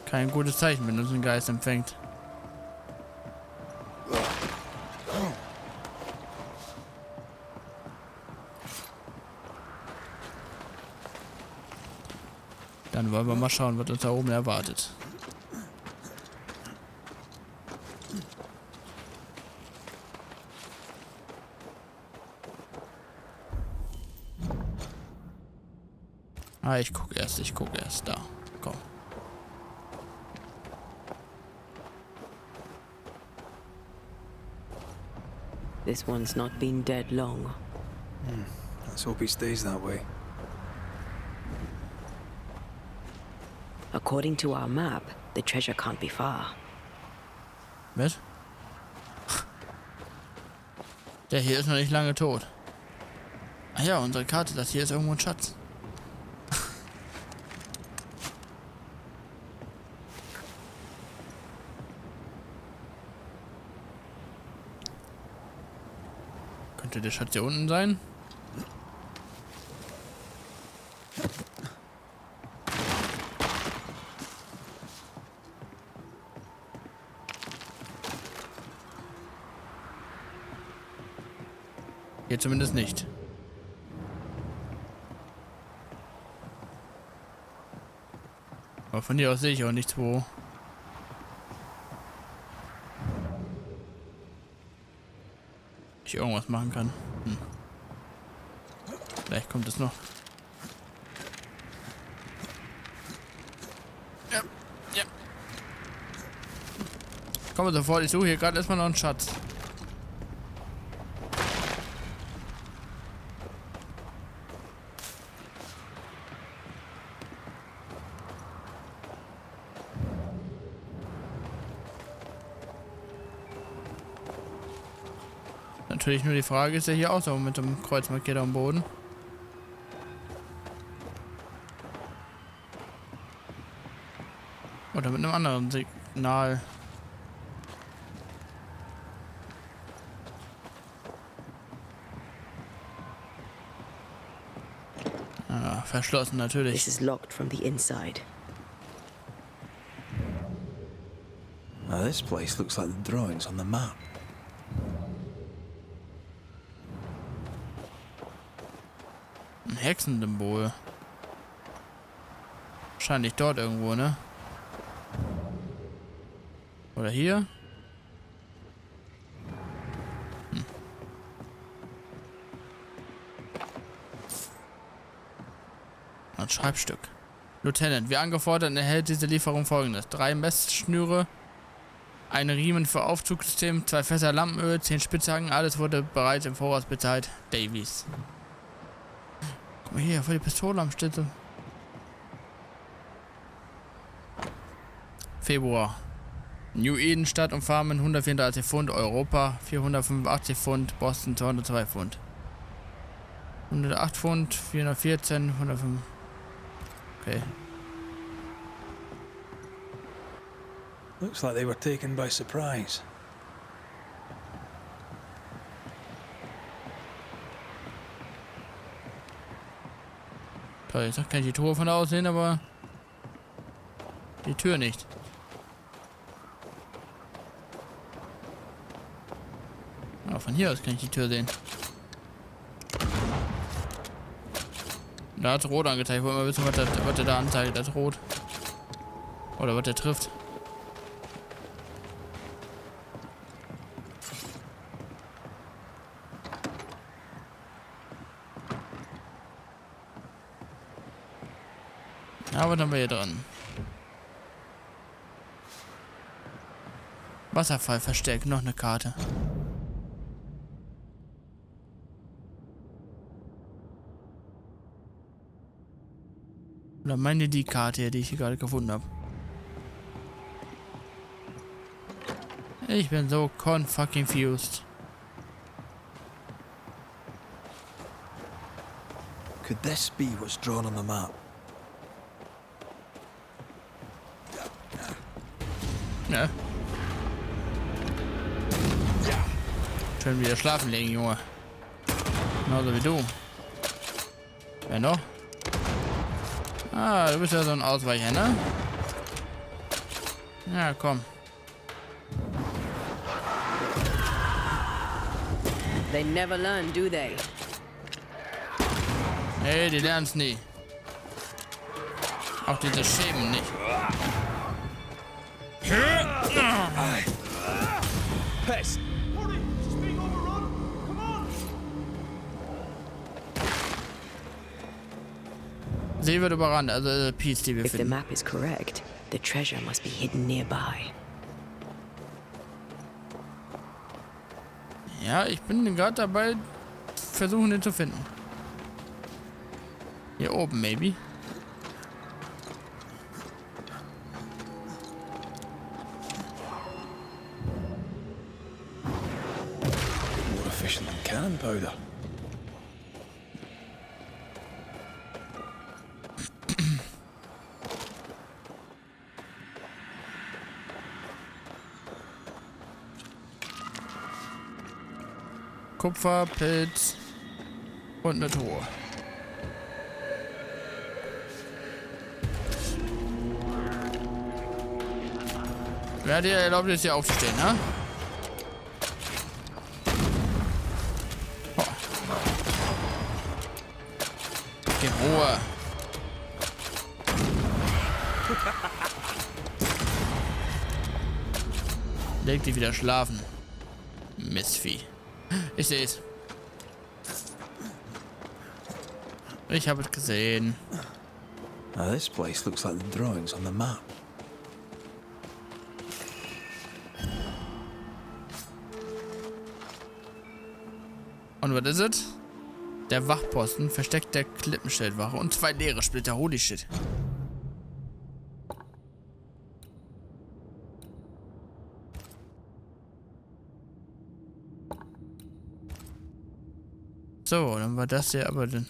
Kein gutes Zeichen, wenn uns ein Geist empfängt. Dann wollen wir mal schauen, was uns da oben erwartet. Ah, ich guck erst. Da. Komm. This one's not been dead long. Let's hope he stays that way. According to our map, the treasure can't be far. Was? Der hier ist noch nicht lange tot. Ah ja, unsere Karte, das hier ist irgendwo ein Schatz. Könnte der Schatz hier unten sein? Hier zumindest nicht. Aber von hier aus sehe ich auch nichts, wo ich irgendwas machen kann. Vielleicht kommt es noch. Ja, ja. Komm sofort, ich suche hier gerade erstmal noch einen Schatz. Natürlich nur die Frage, ist er hier auch so mit dem Kreuz markiert am Boden? Oder mit einem anderen Signal? Ah, verschlossen natürlich. This is locked from the inside. Now this place looks like the drawings on the map. Ein Hexensymbol. Wahrscheinlich dort irgendwo, ne? Oder hier? Ein Schreibstück. Lieutenant, wie angefordert erhält diese Lieferung folgendes: 3 Messschnüre, ein Riemen für Aufzugssystem, 2 Fässer Lampenöl, 10 Spitzhacken, alles wurde bereits im Voraus bezahlt. Davies. Guck mal hier, voll die Pistole am Stütze. Februar. New Eden Stadt und Farmen 134 Pfund, Europa 485 Pfund, Boston 202 Pfund. 108 Pfund, 414, 105. Okay. Looks like they were taken by surprise. Toll, jetzt kann ich die Tore von da aus sehen, aber die Tür nicht. Aber von hier aus kann ich die Tür sehen. Da hat es rot angezeigt. Ich wollte mal wissen, was der da anzeigt. Das rot. Oder was der trifft. Ja, was haben wir hier dran? Wasserfall versteckt. Noch eine Karte. Oder meine die Karte hier, die ich hier gerade gefunden habe. Ich bin so confused. Could this be what's drawn on the map? Ja. Schön wieder schlafen legen, Junge. Genauso wie du. Wer noch? Ah, du bist ja so ein Ausweicher, ne? Ja, komm. They never learn, do they? Nee, die lernen es nie. Auch diese Schemen nicht. Pest! Sie wird überrannt, also Peace, die wir If the finden. map is correct, the treasure must be hidden nearby. Ja, ich bin gerade dabei, versuchen den zu finden. Hier oben, maybe. More efficient than cannon powder. Kupfer, Pilz und eine Truhe. Wer hat dir erlaubt, jetzt hier aufzustehen, ne? Oh. Geh Ruhe. Leg dich wieder schlafen. Mistvieh. Ich sehe es. Ich habe es gesehen. Now this place looks like the drawings on the map. Und was ist es? Der Wachposten, Versteck der Klippenschildwache und 2 leere Splitter. Holy shit. So, dann war das ja aber dann.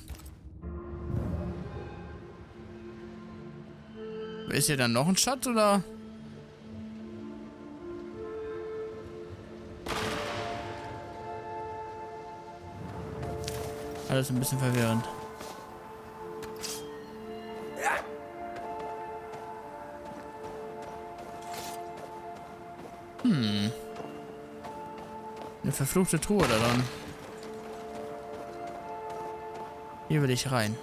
Ist hier dann noch ein Schatz oder? Alles ein bisschen verwirrend. Eine verfluchte Truhe da dran. Hier will ich rein.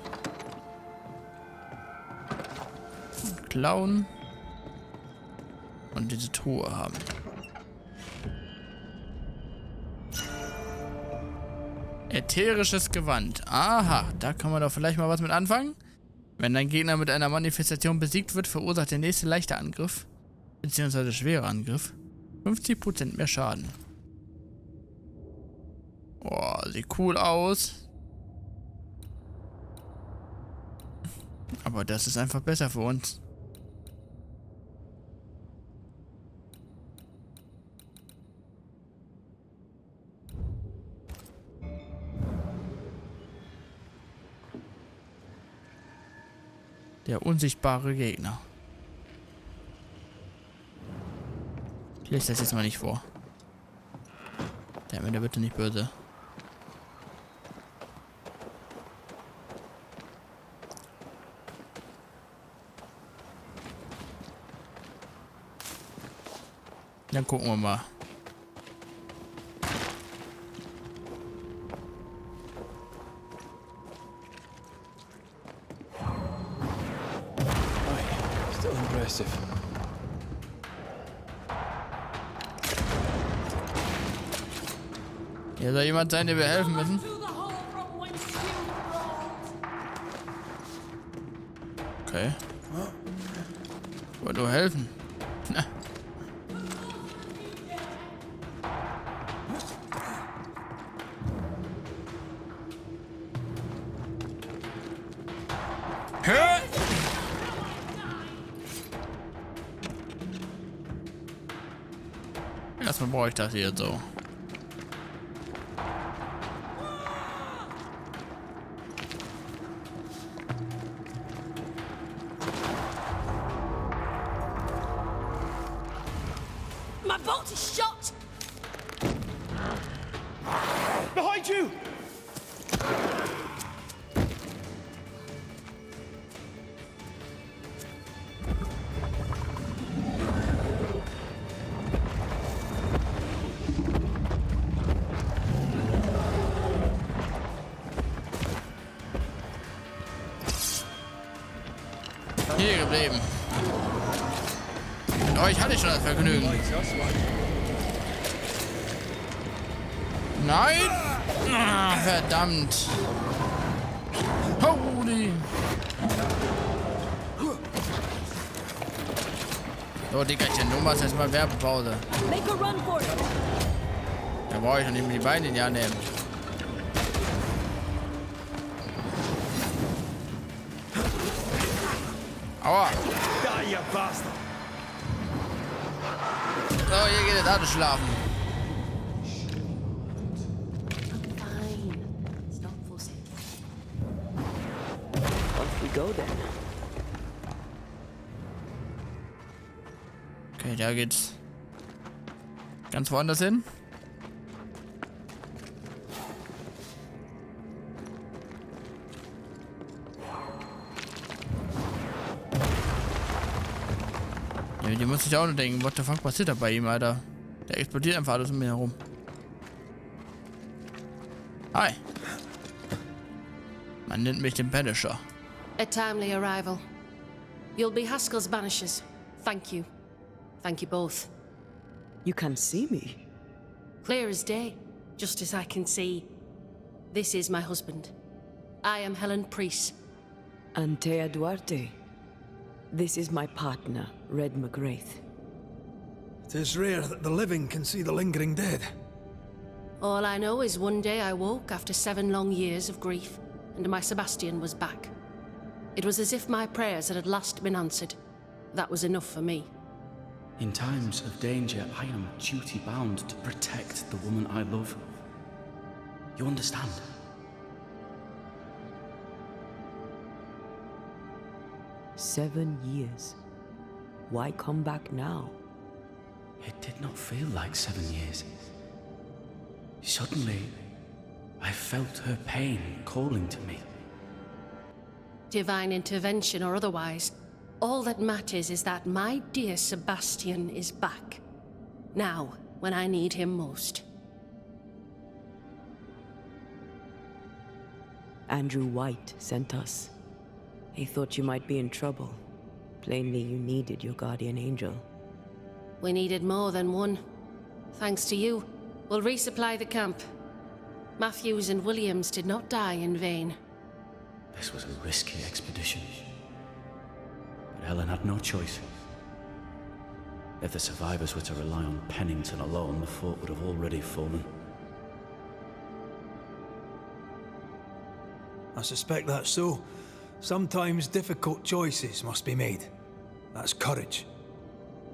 Und klauen. Und diese Truhe haben. Ätherisches Gewand. Aha, da kann man doch vielleicht mal was mit anfangen. Wenn ein Gegner mit einer Manifestation besiegt wird, verursacht der nächste leichte Angriff, beziehungsweise schwere Angriff, 50% mehr Schaden. Boah, sieht cool aus. Aber das ist einfach besser für uns. Der unsichtbare Gegner. Ich lese das jetzt mal nicht vor. Der mir bitte nicht böse. Dann gucken wir mal. Still impressive. Hier soll jemand sein, der wir helfen müssen. Okay. Wollt nur helfen. Erstmal brauche ich das hier so. My bolt is shot! Behind you! Leben. Oh, ich hatte schon das Vergnügen. Nein! Ah, verdammt. Holy. So, Digga, du machst jetzt mal Werbepause. Make a run for it. Da brauche ich noch nicht mehr die Beine in die Hand nehmen. Aua. Die, you bastard! So, hier geht es alle schlafen. Fine. Stop forcing. Off we go then. Okay, da geht's ganz woanders hin. Ja, die muss sich auch nur denken, what the fuck passiert da bei ihm, Alter? Der explodiert einfach alles um mich herum. Hi. Man nennt mich den Banisher. A timely arrival. You'll be Haskell's Banishers. Thank you. Thank you both. You can see me. Clear as day, just as I can see. This is my husband. I am Helen Priest. Antea Duarte. This is my partner, Red McGrath. It is rare that the living can see the lingering dead. All I know is one day I woke after 7 long years of grief, and my Sebastian was back. It was as if my prayers had at last been answered. That was enough for me. In times of danger, I am duty-bound to protect the woman I love. You understand? "7 years. Why come back now?" It did not feel like 7 years. Suddenly, I felt her pain calling to me. Divine intervention or otherwise, all that matters is that my dear Sebastian is back. Now, when I need him most. Andrew White sent us. He thought you might be in trouble. Plainly, you needed your guardian angel. We needed more than one. Thanks to you, we'll resupply the camp. Matthews and Williams did not die in vain. This was a risky expedition. But Helen had no choice. If the survivors were to rely on Pennington alone, the fort would have already fallen. I suspect that's so. Sometimes difficult choices must be made. That's courage.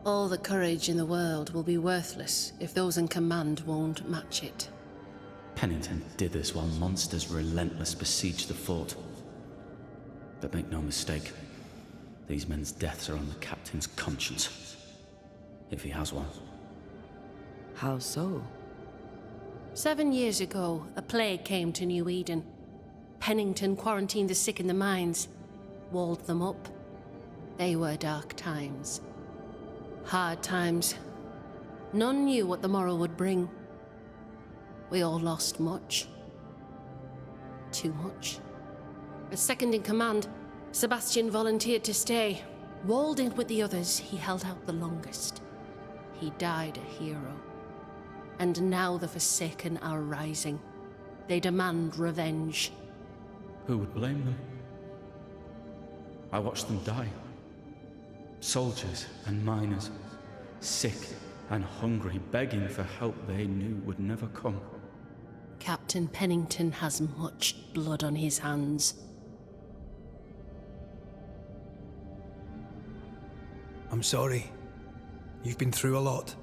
All the courage in the world will be worthless if those in command won't match it. Pennington did this while monsters relentless besieged the fort. But make no mistake, these men's deaths are on the captain's conscience. If he has one. How so? 7 years ago, a plague came to New Eden. Pennington quarantined the sick in the mines, walled them up. They were dark times. Hard times. None knew what the morrow would bring. We all lost much. Too much. As second in command, Sebastian volunteered to stay. Walled in with the others, he held out the longest. He died a hero. And now the Forsaken are rising. They demand revenge. Who would blame them? I watched them die. Soldiers and miners, sick and hungry, begging for help they knew would never come. Captain Pennington has much blood on his hands. I'm sorry. You've been through a lot.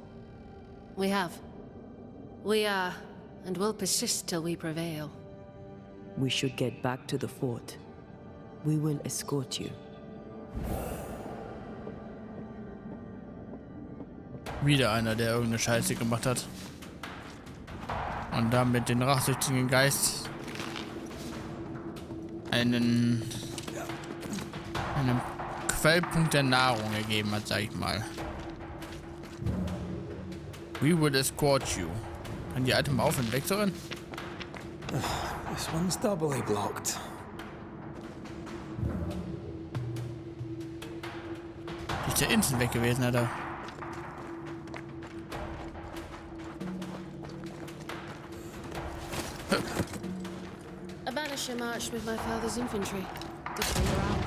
We have. We are, and will persist till we prevail. We should get back to the fort. We will escort you. Wieder einer, der irgendeine Scheiße gemacht hat. Und damit den rachsüchtigen Geist einen Quellpunkt der Nahrung gegeben hat, sag ich mal. We will escort you. Kann die Item aufhören wegzurennen? This one's doubly blocked. Ist ja instant weg gewesen, Alter. A Banisher marched with my father's infantry. Good for morale.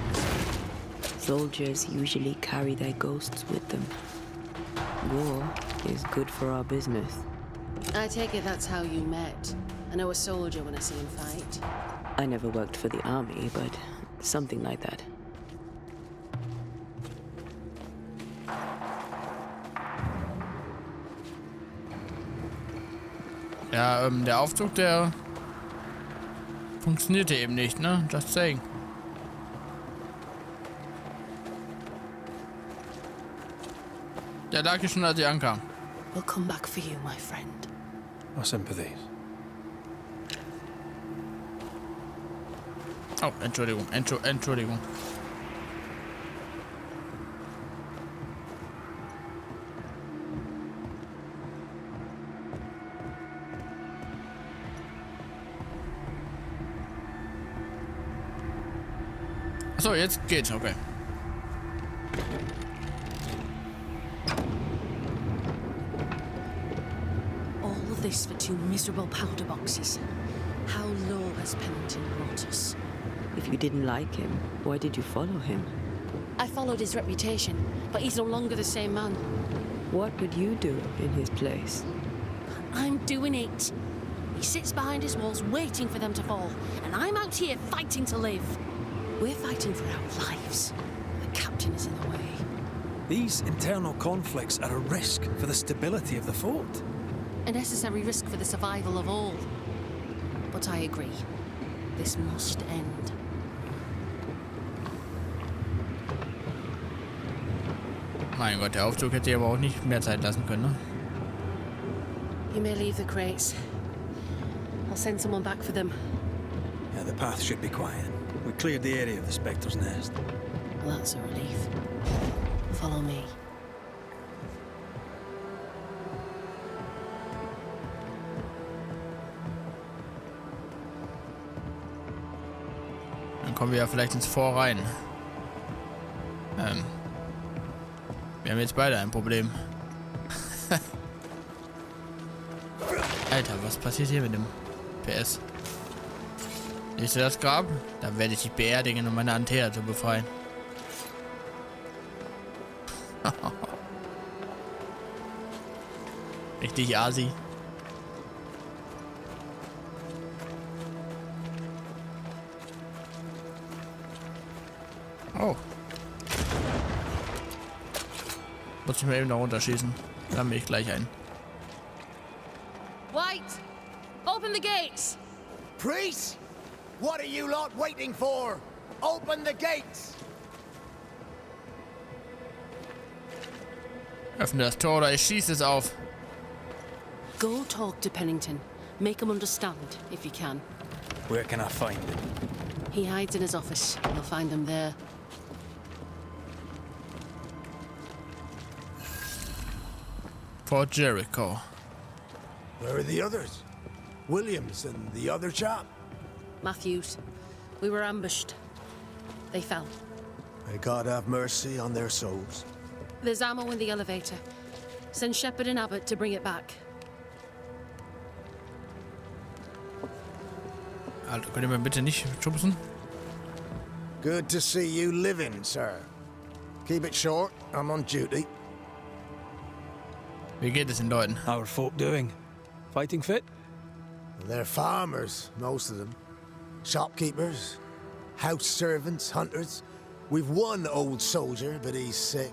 Soldiers usually carry their ghosts with them. War is good for our business. I take it that's how you met. I know a soldier when I see him fight. I never worked for the army, but something like that. Ja, der Aufzug, der funktionierte eben nicht, ne? Just saying. Der lag hier schon, als ich ankam. We'll come back for you, my friend. Our sympathies. Oh, Entschuldigung, Entschuldigung. So, jetzt geht's, okay. All of this for 2 miserable powder boxes. How low has Pennington brought us? If you didn't like him, why did you follow him? I followed his reputation, but he's no longer the same man. What would you do in his place? I'm doing it. He sits behind his walls waiting for them to fall, and I'm out here fighting to live. We're fighting for our lives. The captain is in the way. These internal conflicts are a risk for the stability of the fort. A necessary risk for the survival of all. But I agree. This must end. Mein Gott, der Aufzug hätte aber auch nicht mehr Zeit lassen können, ne? You may leave the crates. I'll send someone back for them. Yeah, the path should be quiet. We cleared the area of the Spectre's nest. Well, that's a relief. Follow me. Dann kommen wir ja vielleicht ins Fort rein. Wir haben jetzt beide ein Problem. Alter, was passiert hier mit dem PS? Siehst du das Grab? Da werde ich dich beerdigen, um meine Antea zu befreien. Richtig Asi. Oh. Muss ich mir eben noch runterschießen. Dann bin ich gleich ein. White! Open the gates! Priest! What are you lot waiting for? Open the gates! Öffne das Tor oder ich schieße es auf. Go talk to Pennington. Make him understand, if you can. Where can I find him? He hides in his office. You'll find him there. Fort Jericho. Where are the others? Williams and the other chap? Matthews. We were ambushed. They fell. May God have mercy on their souls. There's ammo in the elevator. Send Shepard and Abbott to bring it back. Alter, könnt ihr mir bitte nicht schubsen? Good to see you living, sir. Keep it short. I'm on duty. Wie geht es den Leuten? How are folk doing? Fighting fit? They're farmers, most of them. Shopkeepers, house servants, hunters. We've one old soldier, but he's sick.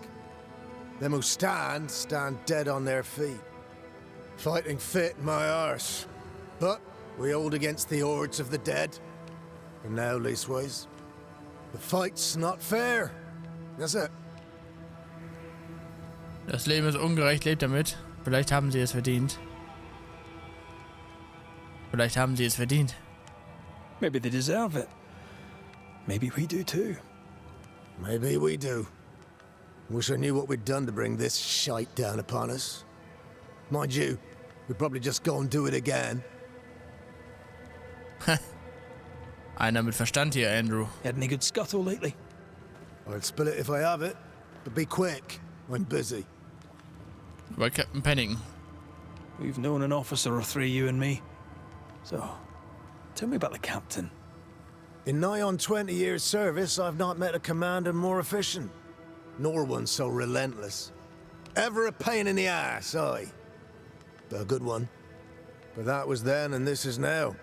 Them who stand dead on their feet. Fighting fit, my arse. But we hold against the hordes of the dead. For now, leastways. The fight's not fair. That's it. Das Leben ist ungerecht, lebt damit. Vielleicht haben sie es verdient. Vielleicht haben sie es verdient. Maybe they deserve it. Maybe we do too. Maybe we do. Wish I knew what we'd done to bring this shite down upon us. Mind you, we'd probably just go and do it again. Einer mit Verstand hier, Andrew. Had any good scuttle lately? I'd spill it if I have it, but be quick. I'm busy. Über Captain Pennington. We've known an officer or three, you and me. So, tell me about the captain. In nigh on 20 years' service, I've not met a commander more efficient, nor one so relentless. Ever a pain in the ass, aye. But a good one. But that was then and this is now.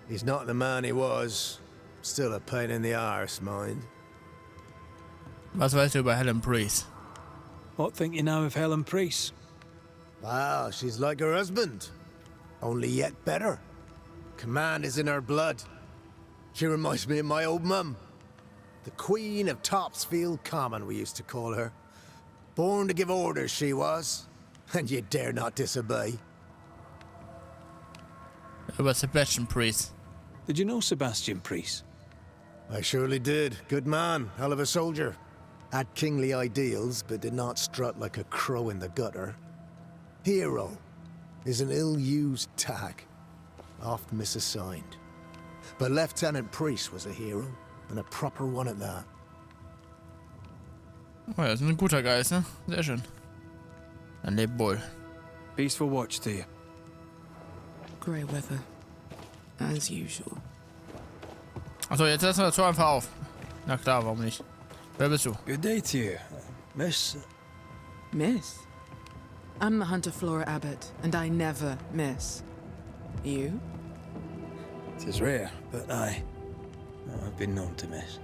He's not the man he was. Still a pain in the arse, mind. Was weißt du über Helen Priest? What think you now of Helen Priest? Wow, she's like her husband. Only yet better. Command is in her blood. She reminds me of my old mum. The Queen of Topsfield Common, we used to call her. Born to give orders, she was. And you dare not disobey. Über Sebastian Priest. Did you know Sebastian Priest? I surely did. Good man, hell of a soldier. Had kingly ideals, but did not strut like a crow in the gutter. Hero is an ill-used tag, oft misassigned. But Lieutenant Priest was a hero, and a proper one at that. Oh ja, das ist ein guter Geist, ne? Sehr schön. Dann lebt wohl. Peaceful watch to you. Grey weather, as usual. Achso, jetzt lassen wir das Tor einfach auf. Na klar, warum nicht? Wer bist du? Good day to you, Miss. Miss? I'm the Hunter Flora Abbott, and I never miss. You? It is rare, but I've been known to miss.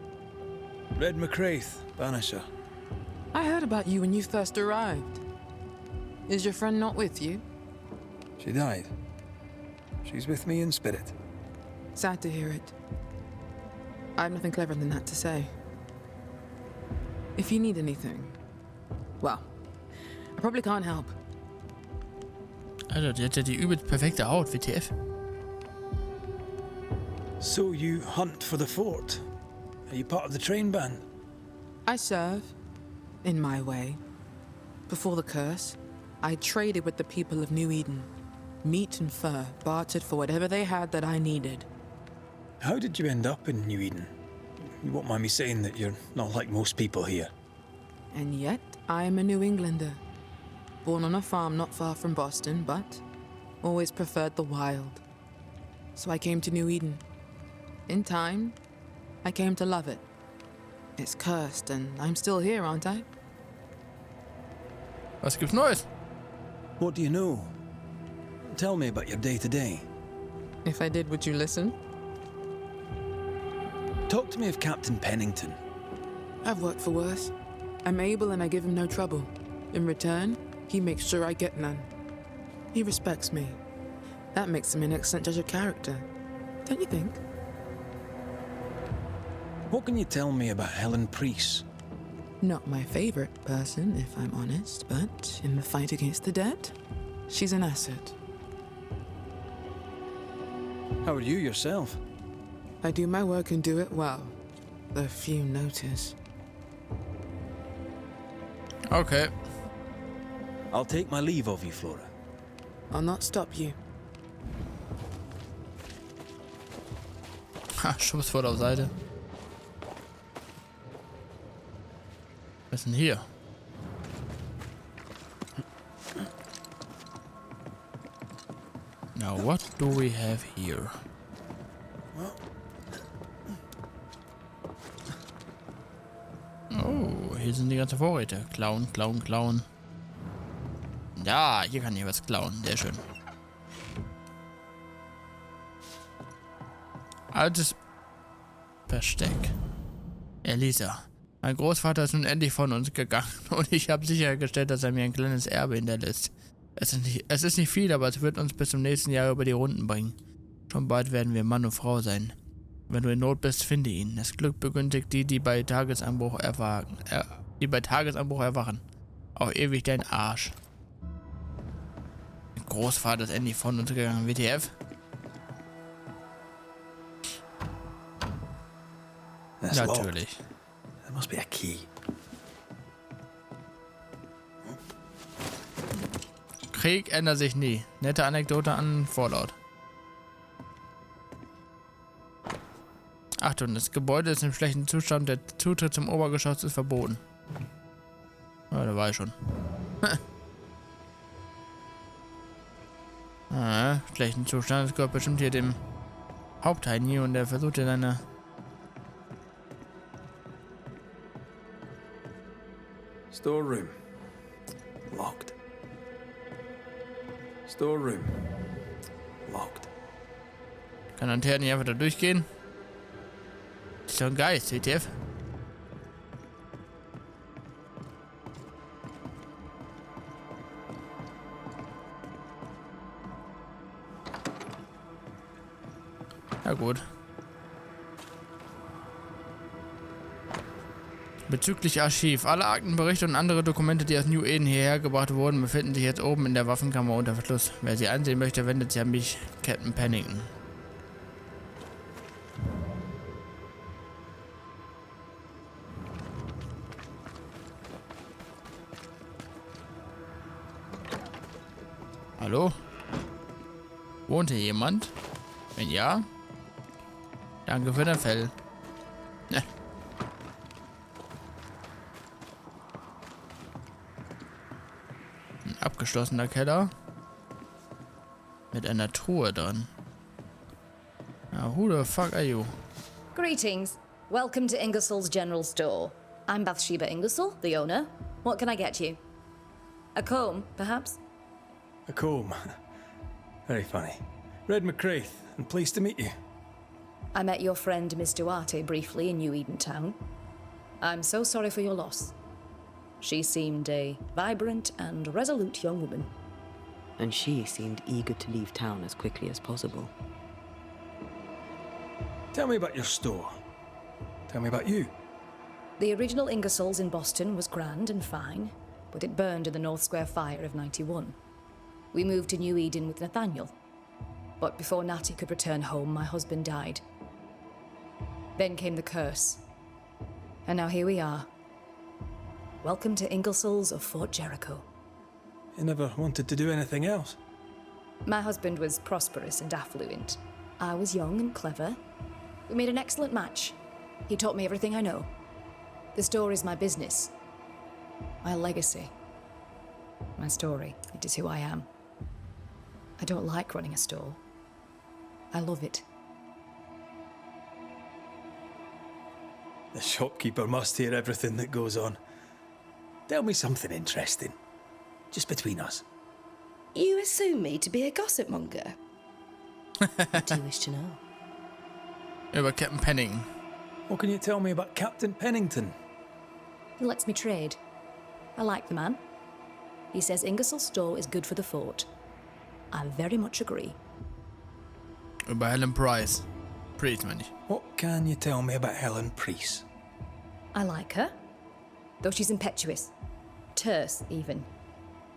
Red McCraith, Banisher. I heard about you when you first arrived. Is your friend not with you? She died. She's with me in spirit. Sad to hear it. I have nothing cleverer than that to say. If you need anything, well, I probably can't help. Alter, die hat ja die übelst perfekte Haut, WTF. So you hunt for the fort? Are you part of the train band? I serve, in my way. Before the curse, I traded with the people of New Eden. Meat and fur, bartered for whatever they had that I needed. How did you end up in New Eden? You won't mind me saying that you're not like most people here. And yet, I am a New Englander. Born on a farm not far from Boston, but always preferred the wild. So I came to New Eden. In time, I came to love it. It's cursed, and I'm still here, aren't I? Was gibt's Neues? What do you know? Tell me about your day-to-day. If I did, would you listen? Talk to me of Captain Pennington. I've worked for worse. I'm able and I give him no trouble. In return, he makes sure I get none. He respects me. That makes him an excellent judge of character. Don't you think? What can you tell me about Helen Priest? Not my favorite person, if I'm honest, but in the fight against the dead, she's an asset. How are you yourself? I do my work and do it well. The few notice. Okay. I'll take my leave of you, Flora. I'll not stop you. Ha, Schubs vor der Seite. Was ist denn hier? Now what do we have here? Oh, hier sind die ganzen Vorräte. Klauen, klauen, klauen. Ja, hier kann ich was klauen. Sehr schön. Altes Versteck. Elisa. Mein Großvater ist nun endlich von uns gegangen und ich habe sichergestellt, dass er mir ein kleines Erbe hinterlässt. Es ist nicht viel, aber es wird uns bis zum nächsten Jahr über die Runden bringen. Schon bald werden wir Mann und Frau sein. Wenn du in Not bist, finde ihn. Das Glück begünstigt die, die bei Tagesanbruch erwachen. Auf ewig dein Arsch. Mein Großvater ist endlich von uns gegangen. WTF? That's Natürlich. locked. There must be a key. Krieg ändert sich nie. Nette Anekdote an Vorlaut. Achtung, das Gebäude ist im schlechten Zustand. Der Zutritt zum Obergeschoss ist verboten. Ja, da war ich schon. Schlechten Zustand. Das gehört bestimmt hier dem Hauptheini und der versucht ja seine... Storeroom. Locked. Storeroom. Locked. Kann Lanterne nicht einfach da durchgehen? Ist doch ein Geist, WTF. Ja gut. Bezüglich Archiv. Alle Akten, Berichte und andere Dokumente, die aus New Eden hierher gebracht wurden, befinden sich jetzt oben in der Waffenkammer unter Verschluss. Wer sie ansehen möchte, wendet sich an mich, Captain Pennington. Hallo? Wohnt hier jemand? Wenn ja, danke für den Fell. Ne. Ein abgeschlossener Keller mit einer Truhe drin. Now, who the fuck are you? Greetings. Welcome to Ingersoll's General Store. I'm Bathsheba Ingersoll, the owner. What can I get you? A comb, perhaps? A comb. Very funny. Red McCraith, and pleased to meet you. I met your friend Miss Duarte briefly in New Eden Town. I'm so sorry for your loss. She seemed a vibrant and resolute young woman. And she seemed eager to leave town as quickly as possible. Tell me about your store. Tell me about you. The original Ingersoll's in Boston was grand and fine, but it burned in the North Square fire of '91. We moved to New Eden with Nathaniel. But before Natty could return home, my husband died. Then came the curse. And now here we are. Welcome to Ingersoll's of Fort Jericho. You never wanted to do anything else? My husband was prosperous and affluent. I was young and clever. We made an excellent match. He taught me everything I know. The store is my business. My legacy. My story. It is who I am. I don't like running a store. I love it. The shopkeeper must hear everything that goes on. Tell me something interesting. Just between us. You assume me to be a gossip monger? What do you wish to know? Über Captain Pennington. What can you tell me about Captain Pennington? He lets me trade. I like the man. He says Ingersoll's store is good for the fort. I very much agree. Über Helen Price. Priest, meine ich. What can you tell me about Helen Priest? I like her. Though she's impetuous. Terse, even.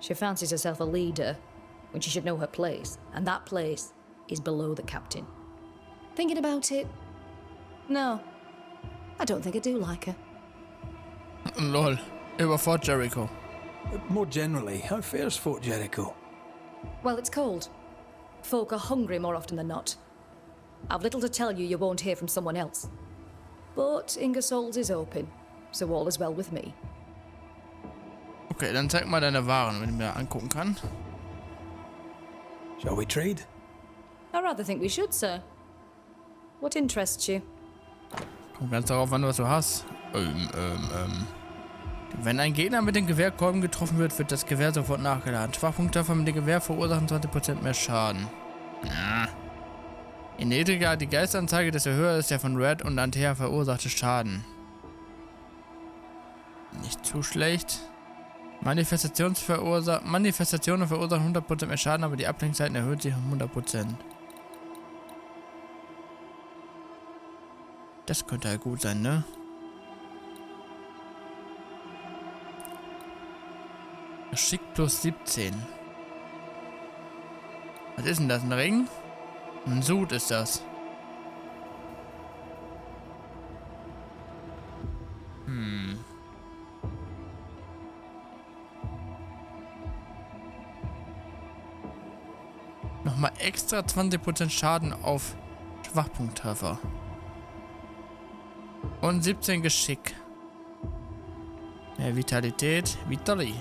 She fancies herself a leader when she should know her place. And that place is below the captain. Thinking about it? No. I don't think I do like her. Lol. Über Fort Jericho. More generally, how fares Fort Jericho? Well, it's cold. Folk are hungry more often than not. I've little to tell you won't hear from someone else. But Ingersoll's is open, so all is well with me. Okay, dann zeig mal deine Waren, wenn ich mir angucken kann. Shall we trade? I rather think we should, sir. What interests you? Kommt ganz darauf an, was du hast. Wenn ein Gegner mit den Gewehrkolben getroffen wird, wird das Gewehr sofort nachgeladen. Schwachpunkttreffer mit dem Gewehr verursachen 20% mehr Schaden. Ja. Je niedriger die Geistanzeige, desto höher ist der von Red und Antea verursachte Schaden. Nicht zu schlecht. Manifestationen verursachen 100% mehr Schaden, aber die Ablenkzeiten erhöht sich um 100%. Das könnte halt gut sein, ne? Geschick plus 17. Was ist denn das? Ein Ring? Ein Sud ist das. Nochmal extra 20% Schaden auf Schwachpunkttreffer. Und 17 Geschick. Mehr Vitalität. Vitali.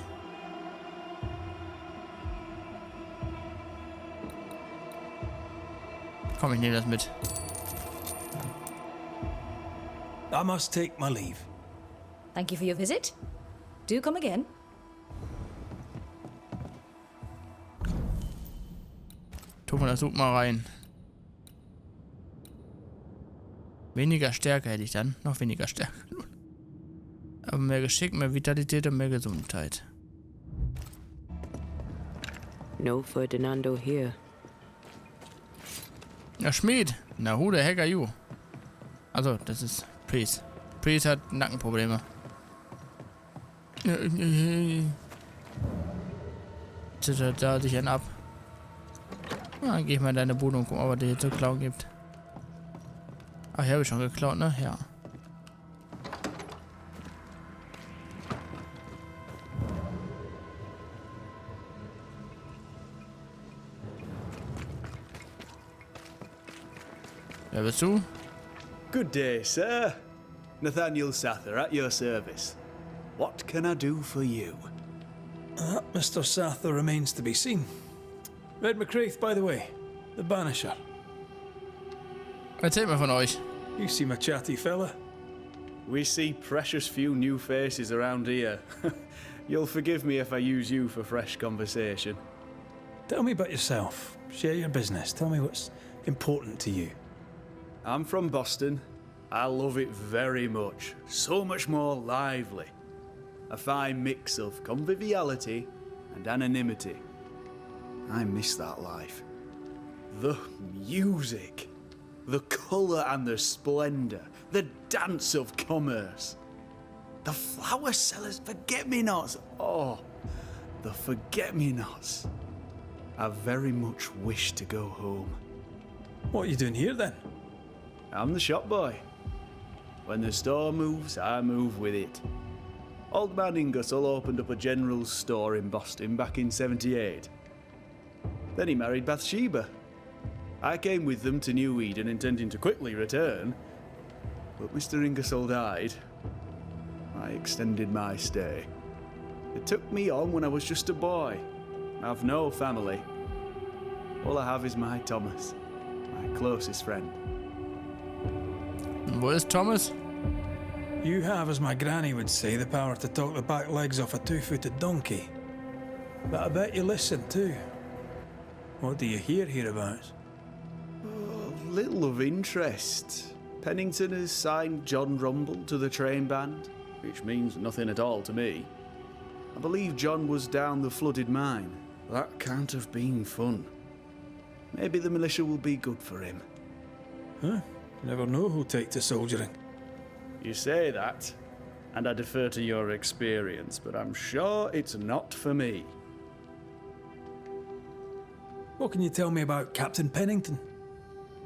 Komm, ich nehme das mit. I must take my leave. Thank you for your visit. Do come again. Tun wir das Such mal rein. Weniger Stärke hätte ich dann. Noch weniger Stärke. Aber mehr Geschick, mehr Vitalität und mehr Gesundheit. No Ferdinando here. Ja, Schmied. Na, who the heck are you? Also, das ist Priest. Priest hat Nackenprobleme. Zittert da sich einen ab. Na, dann geh ich mal in deine Bude und guck mal, was dir hier zu klauen gibt. Ach, hier habe ich schon geklaut, ne? Ja. Wer bist du? Good day, sir. Nathaniel Sather at your service. What can I do for you? Mr. Sather remains to be seen. Red McCraith, by the way. The Banisher. Erzählt mir von euch. You seem a chatty fella. We see precious few new faces around here. You'll forgive me if I use you for fresh conversation. Tell me about yourself. Share your business. Tell me what's important to you. I'm from Boston. I love it very much. So much more lively. A fine mix of conviviality and anonymity. I miss that life. The music. The colour and the splendour. The dance of commerce. The flower sellers' forget-me-nots. Oh, the forget-me-nots. I very much wish to go home. What are you doing here then? I'm the shop boy. When the store moves, I move with it. Old man Ingersoll opened up a general store in Boston back in '78. Then he married Bathsheba. I came with them to New Eden intending to quickly return, but Mr. Ingersoll died. I extended my stay. They took me on when I was just a boy. I've no family. All I have is my Thomas, my closest friend. Und wo ist Thomas? You have, as my granny would say, the power to talk the back legs off a two-footed donkey. But I bet you listen too. What do you hear hereabouts? Little of interest. Pennington has signed John Rumble to the train band, which means nothing at all to me. I believe John was down the flooded mine. That can't have been fun. Maybe the militia will be good for him. Huh? Never know who'll take to soldiering. You say that, and I defer to your experience, but I'm sure it's not for me. What can you tell me about Captain Pennington?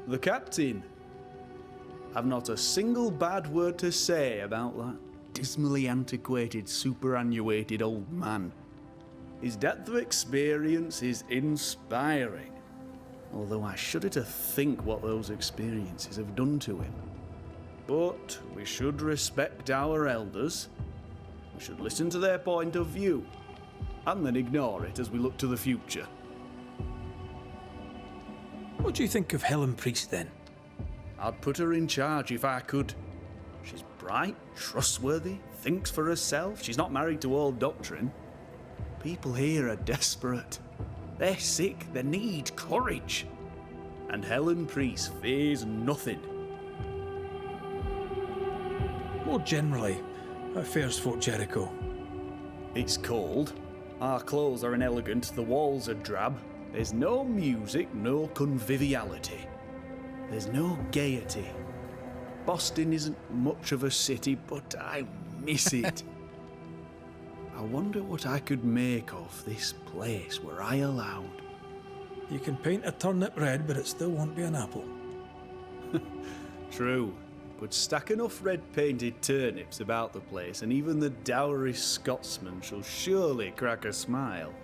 The captain? I've not a single bad word to say about that dismally antiquated, superannuated old man. His depth of experience is inspiring, although I shudder to think what those experiences have done to him. But we should respect our elders. We should listen to their point of view, and then ignore it as we look to the future. What do you think of Helen Priest then? I'd put her in charge if I could. She's bright, trustworthy, thinks for herself. She's not married to old doctrine. People here are desperate. They're sick, they need courage. And Helen Priest fears nothing. More generally, how fares Fort Jericho? It's cold. Our clothes are inelegant, the walls are drab. There's no music, no conviviality. There's no gaiety. Boston isn't much of a city, but I miss it. I wonder what I could make of this place were I allowed. You can paint a turnip red, but it still won't be an apple. True, but stack enough red-painted turnips about the place, and even the dourish Scotsman shall surely crack a smile.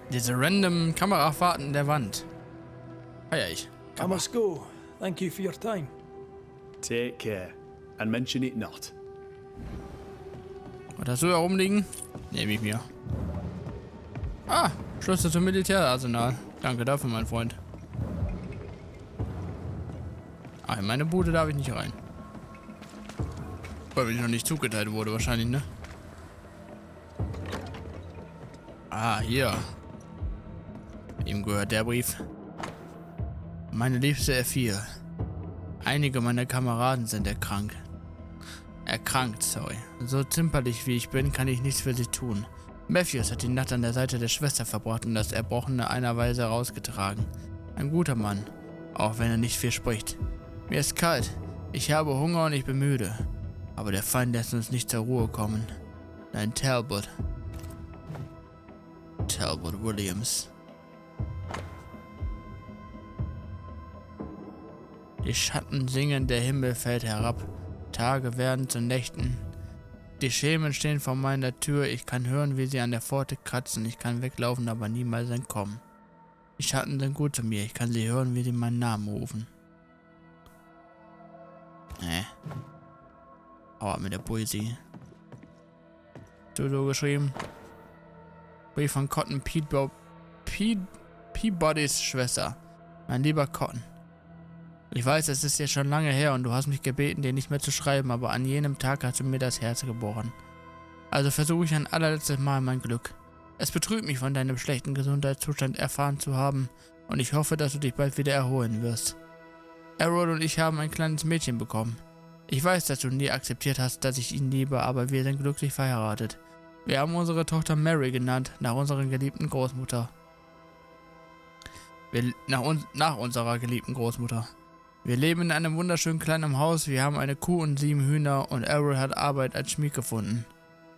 Diese random Kamerafahrten in der Wand. Feier ich. I must go. Thank you for your time. Take care, and mention it not. Was hast du da rumliegen? Nehme ich mir. Ah, Schlüssel zum Militärarsenal. Danke dafür, mein Freund. Ah, in meine Bude darf ich nicht rein. Weil ich noch nicht zugeteilt wurde, wahrscheinlich, ne? Ah, hier. Ihm gehört der Brief. Meine liebste F4. Einige meiner Kameraden sind erkrankt. So zimperlich wie ich bin, kann ich nichts für sie tun. Matthews hat die Nacht an der Seite der Schwester verbracht und das Erbrochene einer Weise herausgetragen. Ein guter Mann, auch wenn er nicht viel spricht. Mir ist kalt, ich habe Hunger und ich bin müde. Aber der Feind lässt uns nicht zur Ruhe kommen. Dein Talbot Williams. Die Schatten singen, der Himmel fällt herab. Tage werden zu Nächten. Die Schemen stehen vor meiner Tür. Ich kann hören, wie sie an der Pforte kratzen. Ich kann weglaufen, aber niemals entkommen. Die Schatten sind gut zu mir. Ich kann sie hören, wie sie meinen Namen rufen. Hau ab mit der Poesie. Du so geschrieben. Brief von Cotton Peabodys Schwester. Mein lieber Cotton. Ich weiß, es ist jetzt schon lange her und du hast mich gebeten, dir nicht mehr zu schreiben, aber an jenem Tag hast du mir das Herz gebrochen. Also versuche ich ein allerletztes Mal mein Glück. Es betrübt mich, von deinem schlechten Gesundheitszustand erfahren zu haben und ich hoffe, dass du dich bald wieder erholen wirst. Errol und ich haben ein kleines Mädchen bekommen. Ich weiß, dass du nie akzeptiert hast, dass ich ihn liebe, aber wir sind glücklich verheiratet. Wir haben unsere Tochter Mary genannt, nach unserer geliebten Großmutter. Nach unserer geliebten Großmutter. Wir leben in einem wunderschönen kleinen Haus, wir haben eine Kuh und 7 Hühner und Errol hat Arbeit als Schmied gefunden.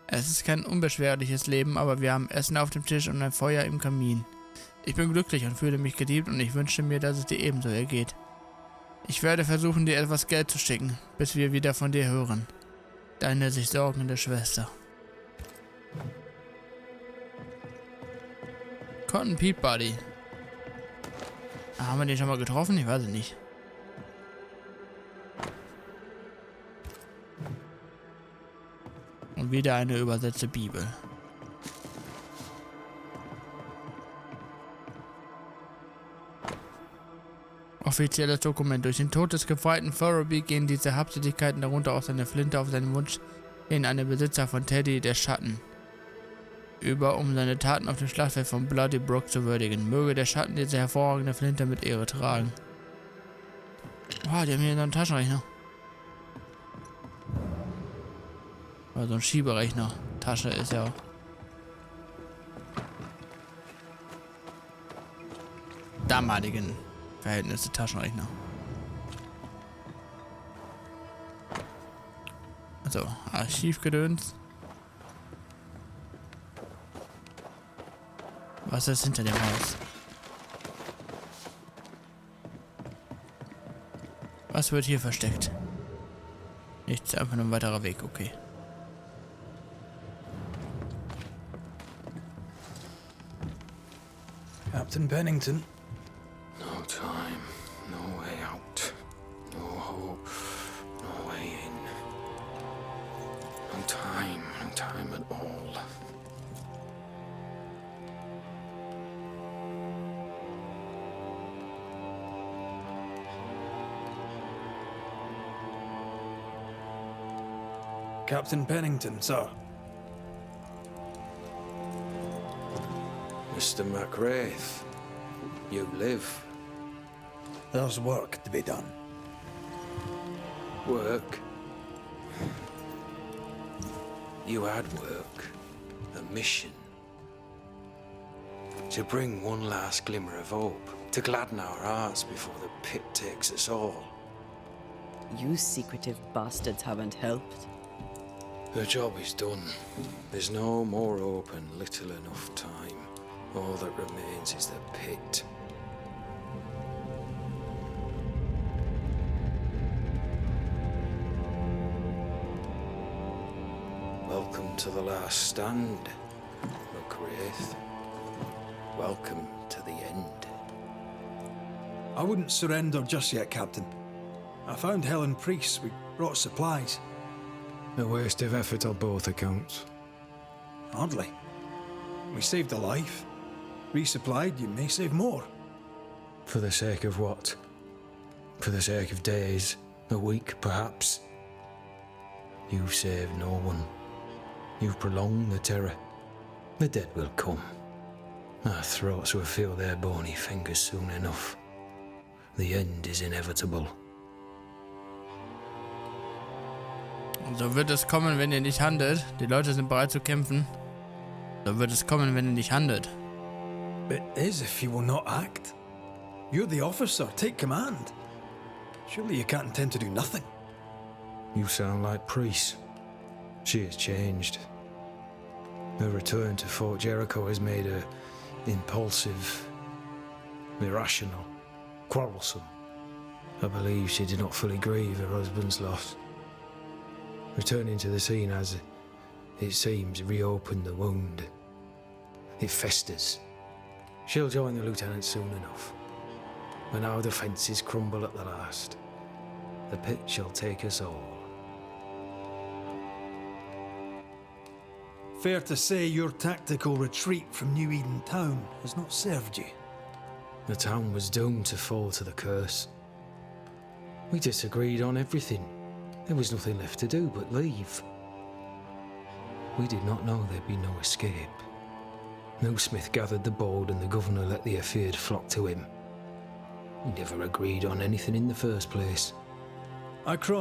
Es ist kein unbeschwerliches Leben, aber wir haben Essen auf dem Tisch und ein Feuer im Kamin. Ich bin glücklich und fühle mich geliebt und ich wünsche mir, dass es dir ebenso ergeht. Ich werde versuchen, dir etwas Geld zu schicken, bis wir wieder von dir hören. Deine sich sorgende Schwester. Cotton Peabody. Haben wir den schon mal getroffen? Ich weiß es nicht. Und wieder eine übersetzte Bibel. Offizielles Dokument. Durch den Tod des gefreiten Furrowby gehen diese Habseligkeiten darunter auf seine Flinte auf seinen Wunsch hin an den Besitzer von Teddy, der Schatten, über, um seine Taten auf dem Schlachtfeld von Bloody Brook zu würdigen. Möge der Schatten diese hervorragende Flinte mit Ehre tragen. Wow, die haben hier so einen Taschenrechner. Oder so ein Schieberechner. Tasche ist ja damaligen Verhältnisse Taschenrechner. Also, Archivgedöns. Was ist hinter dem Haus? Was wird hier versteckt? Nichts, einfach nur ein weiterer Weg, okay. Captain Pennington. No time, no way out. No hope, no way in. No time at all. Captain Pennington, sir. Mr. McWraith, you live. There's work to be done. Work? You had work. A mission. To bring one last glimmer of hope. To gladden our hearts before the pit takes us all. You secretive bastards haven't helped. The job is done. There's no more hope and little enough time. All that remains is the pit. Welcome to the last stand, McWraith. Welcome to the end. I wouldn't surrender just yet, Captain. I found Helen Priest. We brought supplies. A waste of effort on both accounts. Hardly. We saved a life. Resupplied, you may save more. For the sake of what? For the sake of days, a week perhaps? You've saved no one. You've prolonged the terror. The dead will come. Our throats will feel their bony fingers soon enough. The end is inevitable. So wird es kommen, wenn ihr nicht handelt. Die Leute sind bereit zu kämpfen. So wird es kommen, wenn ihr nicht handelt. It is if you will not act. You're the officer, take command. Surely you can't intend to do nothing. You sound like Priest. She has changed. Her return to Fort Jericho has made her impulsive, irrational, quarrelsome. I believe she did not fully grieve her husband's loss. Returning to the scene has, it seems, reopened the wound. It festers. She'll join the lieutenant soon enough. When our defences crumble at the last, the pit shall take us all. Fair to say your tactical retreat from New Eden town has not served you. The town was doomed to fall to the curse. We disagreed on everything. There was nothing left to do but leave. We did not know there'd be no escape. No Smith gathered the bold and the governor let the afeared flock to him. We never agreed on anything in the first place. I crossed